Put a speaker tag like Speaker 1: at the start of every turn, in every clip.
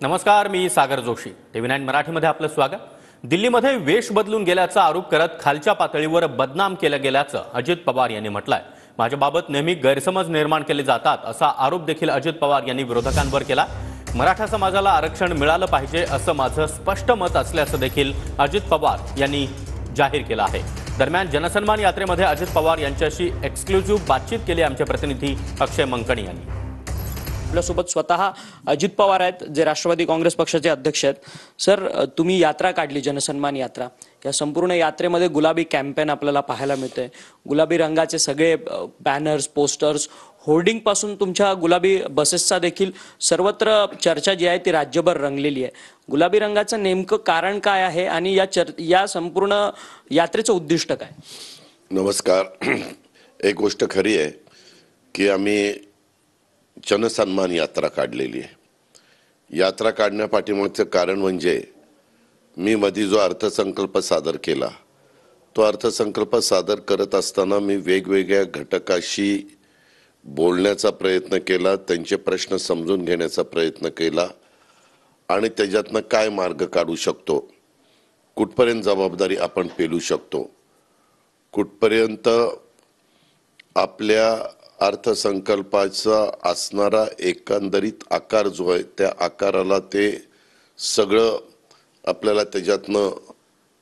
Speaker 1: नमस्कार, मी सागर जोशी. TV9 मराठीमध्ये आपलं स्वागत. दिल्लीमध्ये वेश बदलून गेल्याचा आरोप करत खालच्या पातळीवर बदनाम केलं गेल्याचं अजित पवार यांनी म्हटलंय. माझ्याबाबत नेहमी गैरसमज निर्माण केले जातात असा आरोप देखील अजित पवार यांनी विरोधकांवर केला. मराठा समाजाला आरक्षण मिळालं पाहिजे असं माझं स्पष्ट मत असल्याचं देखील अजित पवार यांनी जाहीर केलं आहे. दरम्यान जनसन्मान यात्रेमध्ये अजित पवार यांच्याशी एक्सक्लुझिव्ह बातचीत केली आमचे प्रतिनिधी अक्षय मंकणी यांनी.
Speaker 2: आपल्यासोबत स्वतः अजित पवार आहेत, जे राष्ट्रवादी काँग्रेस पक्षाचे अध्यक्ष आहेत. सर, तुम्ही यात्रा काढली, जनसन्मान यात्रा. या संपूर्ण यात्रेमध्ये गुलाबी कॅम्पेन आपल्याला पाहायला मिळते. गुलाबी रंगाचे सगळे बॅनर्स, पोस्टर्स, होर्डिंग पासून तुमच्या गुलाबी बसेसचा देखील सर्वत्र चर्चा जी आहे ती राज्यभर रंगलेली आहे. गुलाबी रंगाचं नेमकं कारण काय आहे आणि या संपूर्ण यात्रेचं उद्दिष्ट काय?
Speaker 3: नमस्कार. एक गोष्ट खरी आहे की आम्ही जनसन्मान यात्रा काढलेली आहे. यात्रा काढण्यापाठीमागचं कारण म्हणजे मी मध्ये जो अर्थसंकल्प सादर केला, तो अर्थसंकल्प सादर करत असताना मी वेगवेगळ्या घटकाशी बोलण्याचा प्रयत्न केला, त्यांचे प्रश्न समजून घेण्याचा प्रयत्न केला आणि त्याच्यातनं काय मार्ग काढू शकतो, कुठपर्यंत जबाबदारी आपण पेलू शकतो, कुठपर्यंत आपल्या अर्थसंकल्पाचा असणारा एकंदरीत आकार जो आहे त्या आकाराला ते सगळं आपल्याला त्याच्यातनं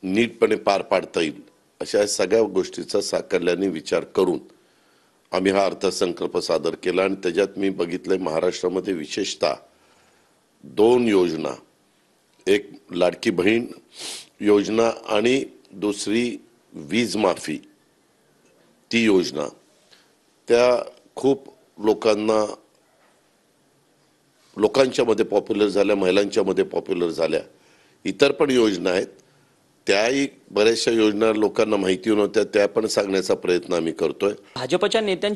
Speaker 3: नीटपणे पार पाडता येईल अशा सगळ्या गोष्टीचा साकल्याने विचार करून आम्ही हा अर्थसंकल्प सादर केला. आणि त्याच्यात मी बघितलंय महाराष्ट्रामध्ये विशेषतः 2 योजना, एक लाडकी बहीण योजना आणि दुसरी वीज माफी, ती योजना त्या खूप लोकांच्या मध्ये पॉप्युलर झाल्या, महिलांच्या मध्ये पॉप्युलर झाल्या. इतर पण योजना आहेत, त्याही बऱ्याचशा योजना लोकांना माहिती नव्हत्या, त्या पण सांगण्याचा प्रयत्न आम्ही करतोय.
Speaker 2: भाजपच्या नेत्यांची